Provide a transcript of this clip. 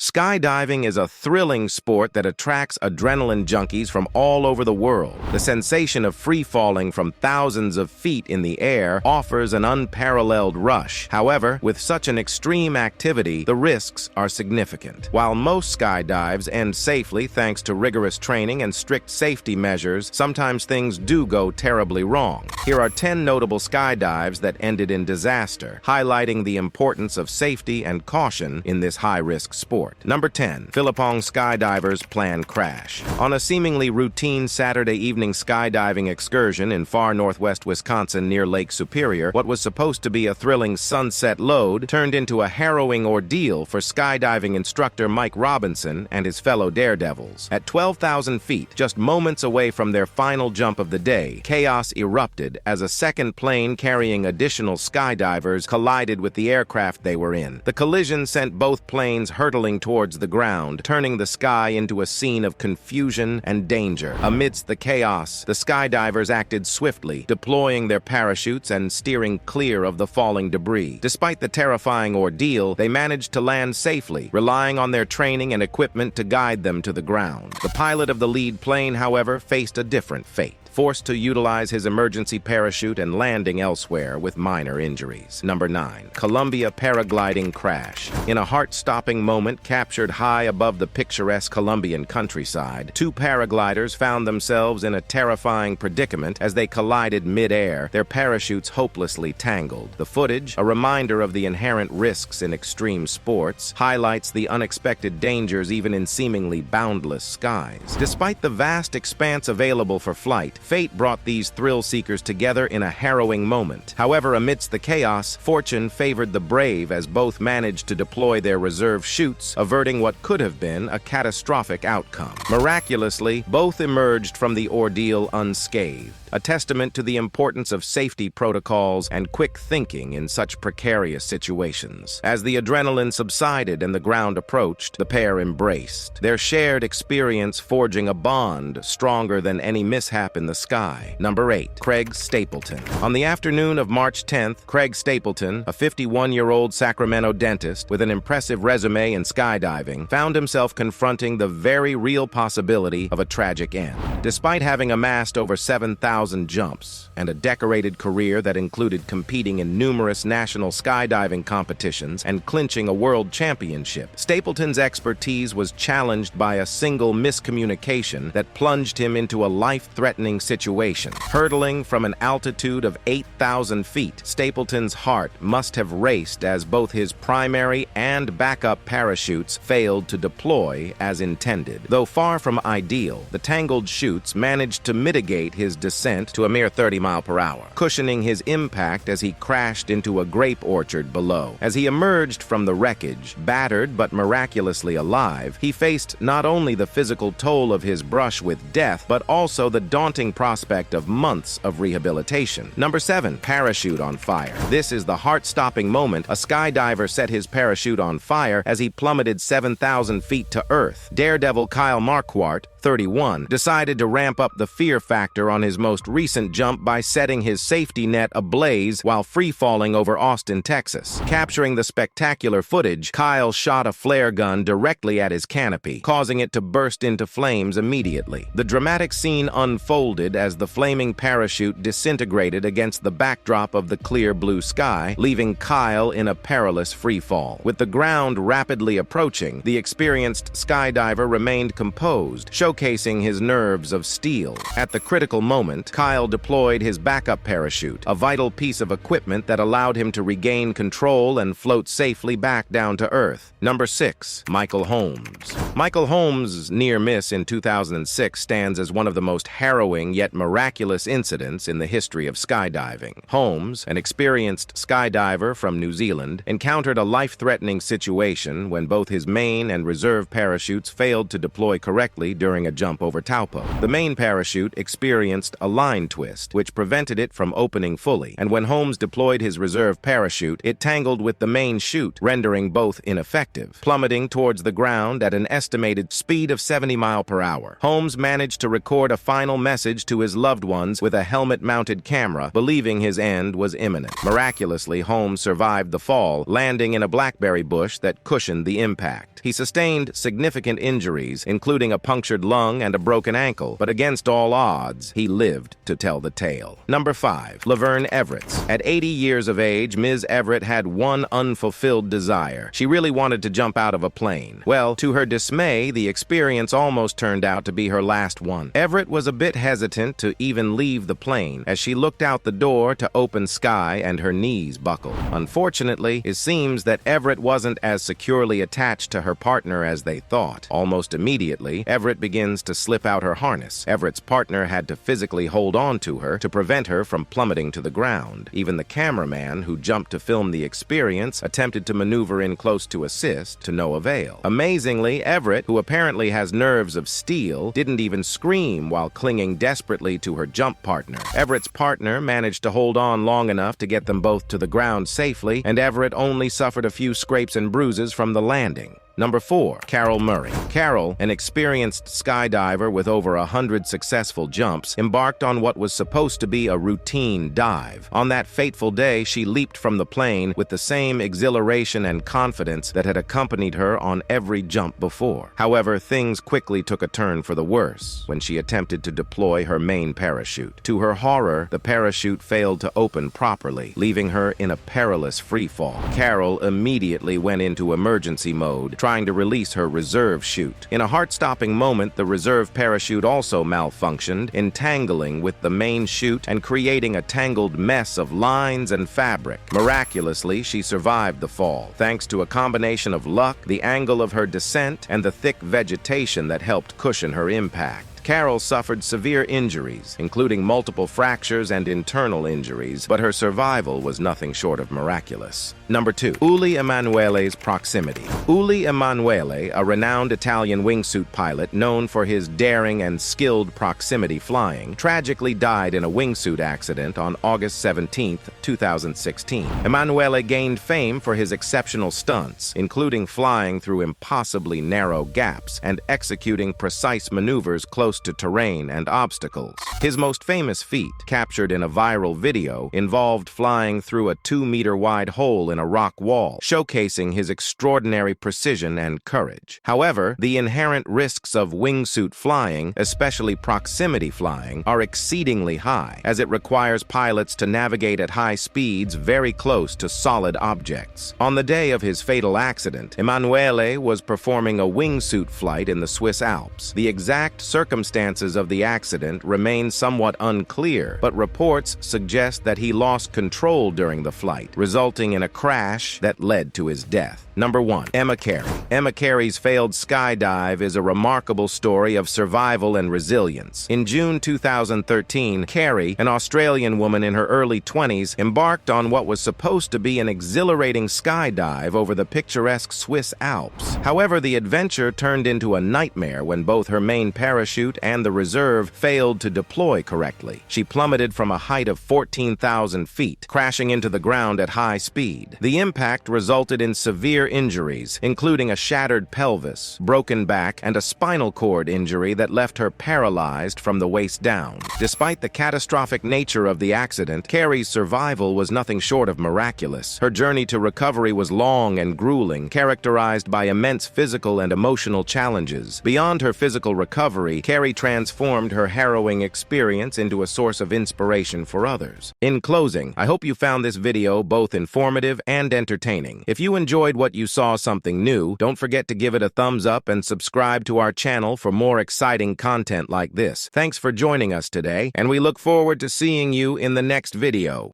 Skydiving is a thrilling sport that attracts adrenaline junkies from all over the world. The sensation of free-falling from thousands of feet in the air offers an unparalleled rush. However, with such an extreme activity, the risks are significant. While most skydives end safely thanks to rigorous training and strict safety measures, sometimes things do go terribly wrong. Here are 10 notable skydives that ended in disaster, highlighting the importance of safety and caution in this high-risk sport. Number 10. Philippine skydivers plan crash. On a seemingly routine Saturday evening skydiving excursion in far northwest Wisconsin near Lake Superior, what was supposed to be a thrilling sunset load turned into a harrowing ordeal for skydiving instructor Mike Robinson and his fellow daredevils. At 12,000 feet, just moments away from their final jump of the day, chaos erupted as a second plane carrying additional skydivers collided with the aircraft they were in. The collision sent both planes hurtling towards the ground, turning the sky into a scene of confusion and danger. Amidst the chaos, the skydivers acted swiftly, deploying their parachutes and steering clear of the falling debris. Despite the terrifying ordeal, they managed to land safely, relying on their training and equipment to guide them to the ground. The pilot of the lead plane, however, faced a different fate, forced to utilize his emergency parachute and landing elsewhere with minor injuries. Number 9. Columbia paragliding crash. In a heart-stopping moment captured high above the picturesque Colombian countryside, two paragliders found themselves in a terrifying predicament as they collided mid-air, their parachutes hopelessly tangled. The footage, a reminder of the inherent risks in extreme sports, highlights the unexpected dangers even in seemingly boundless skies. Despite the vast expanse available for flight, fate brought these thrill-seekers together in a harrowing moment. However, amidst the chaos, fortune favored the brave as both managed to deploy their reserve chutes, averting what could have been a catastrophic outcome. Miraculously, both emerged from the ordeal unscathed, a testament to the importance of safety protocols and quick thinking in such precarious situations. As the adrenaline subsided and the ground approached, the pair embraced, their shared experience forging a bond stronger than any mishap in the sky. Number 8. Craig Stapleton. On the afternoon of March 10th, Craig Stapleton, a 51-year-old Sacramento dentist with an impressive resume in skydiving, found himself confronting the very real possibility of a tragic end. Despite having amassed over 7,000 jumps and a decorated career that included competing in numerous national skydiving competitions and clinching a world championship, Stapleton's expertise was challenged by a single miscommunication that plunged him into a life-threatening situation. Hurtling from an altitude of 8,000 feet, Stapleton's heart must have raced as both his primary and backup parachutes failed to deploy as intended. Though far from ideal, the tangled chutes managed to mitigate his descent to a mere 30 miles per hour, cushioning his impact as he crashed into a grape orchard below. As he emerged from the wreckage, battered but miraculously alive, he faced not only the physical toll of his brush with death, but also the daunting prospect of months of rehabilitation. Number 7. Parachute on fire. This is the heart-stopping moment. A skydiver set his parachute on fire as he plummeted 7,000 feet to Earth. Daredevil Kyle Marquardt, 31, decided to ramp up the fear factor on his most recent jump by setting his safety net ablaze while free-falling over Austin, Texas. Capturing the spectacular footage, Kyle shot a flare gun directly at his canopy, causing it to burst into flames immediately. The dramatic scene unfolded as the flaming parachute disintegrated against the backdrop of the clear blue sky, leaving Kyle in a perilous free-fall. With the ground rapidly approaching, the experienced skydiver remained composed, showcasing his nerves of steel. At the critical moment, Kyle deployed his backup parachute, a vital piece of equipment that allowed him to regain control and float safely back down to Earth. Number 6. Michael Holmes. Michael Holmes' near miss in 2006 stands as one of the most harrowing yet miraculous incidents in the history of skydiving. Holmes, an experienced skydiver from New Zealand, encountered a life-threatening situation when both his main and reserve parachutes failed to deploy correctly during during a jump over Taupo. The main parachute experienced a line twist, which prevented it from opening fully, and when Holmes deployed his reserve parachute, it tangled with the main chute, rendering both ineffective. Plummeting towards the ground at an estimated speed of 70 miles per hour, Holmes managed to record a final message to his loved ones with a helmet-mounted camera, believing his end was imminent. Miraculously, Holmes survived the fall, landing in a blackberry bush that cushioned the impact. He sustained significant injuries, including a punctured lung and a broken ankle, but against all odds, he lived to tell the tale. Number 5. Laverne Everett. At 80 years of age, Ms. Everett had one unfulfilled desire. She really wanted to jump out of a plane. Well, to her dismay, the experience almost turned out to be her last one. Everett was a bit hesitant to even leave the plane as she looked out the door to open sky and her knees buckled. Unfortunately, it seems that Everett wasn't as securely attached to her partner as they thought. Almost immediately, Everett begins to slip out her harness. Everett's partner had to physically hold on to her to prevent her from plummeting to the ground. Even the cameraman who jumped to film the experience attempted to maneuver in close to assist, to no avail. Amazingly, Everett, who apparently has nerves of steel, didn't even scream while clinging desperately to her jump partner. Everett's partner managed to hold on long enough to get them both to the ground safely, and Everett only suffered a few scrapes and bruises from the landing. Number 4. Carol Murray. Carol, an experienced skydiver with over 100 successful jumps, embarked on what was supposed to be a routine dive. On that fateful day, she leaped from the plane with the same exhilaration and confidence that had accompanied her on every jump before. However, things quickly took a turn for the worse when she attempted to deploy her main parachute. To her horror, the parachute failed to open properly, leaving her in a perilous freefall. Carol immediately went into emergency mode, trying to release her reserve chute. In a heart-stopping moment, the reserve parachute also malfunctioned, entangling with the main chute and creating a tangled mess of lines and fabric. Miraculously, she survived the fall, thanks to a combination of luck, the angle of her descent, and the thick vegetation that helped cushion her impact. Carol suffered severe injuries, including multiple fractures and internal injuries, but her survival was nothing short of miraculous. Number 2. Uli Emanuele's proximity. Uli Emanuele, a renowned Italian wingsuit pilot known for his daring and skilled proximity flying, tragically died in a wingsuit accident on August 17, 2016. Emanuele gained fame for his exceptional stunts, including flying through impossibly narrow gaps and executing precise maneuvers close to terrain and obstacles. His most famous feat, captured in a viral video, involved flying through a 2-meter-wide hole in a rock wall, showcasing his extraordinary precision and courage. However, the inherent risks of wingsuit flying, especially proximity flying, are exceedingly high, as it requires pilots to navigate at high speeds very close to solid objects. On the day of his fatal accident, Emanuele was performing a wingsuit flight in the Swiss Alps. The exact circumstances of the accident remain somewhat unclear, but reports suggest that he lost control during the flight, resulting in a crash that led to his death. Number 1. Emma Carey. Emma Carey's failed skydive is a remarkable story of survival and resilience. In June 2013, Carey, an Australian woman in her early 20s, embarked on what was supposed to be an exhilarating skydive over the picturesque Swiss Alps. However, the adventure turned into a nightmare when both her main parachute and the reserve failed to deploy correctly. She plummeted from a height of 14,000 feet, crashing into the ground at high speed. The impact resulted in severe injuries, including a shattered pelvis, broken back, and a spinal cord injury that left her paralyzed from the waist down. Despite the catastrophic nature of the accident, Carey's survival was nothing short of miraculous. Her journey to recovery was long and grueling, characterized by immense physical and emotional challenges. Beyond her physical recovery, Carey transformed her harrowing experience into a source of inspiration for others. In closing, I hope you found this video both informative and entertaining. If you enjoyed what you saw something new, don't forget to give it a thumbs up and subscribe to our channel for more exciting content like this. Thanks for joining us today, and we look forward to seeing you in the next video.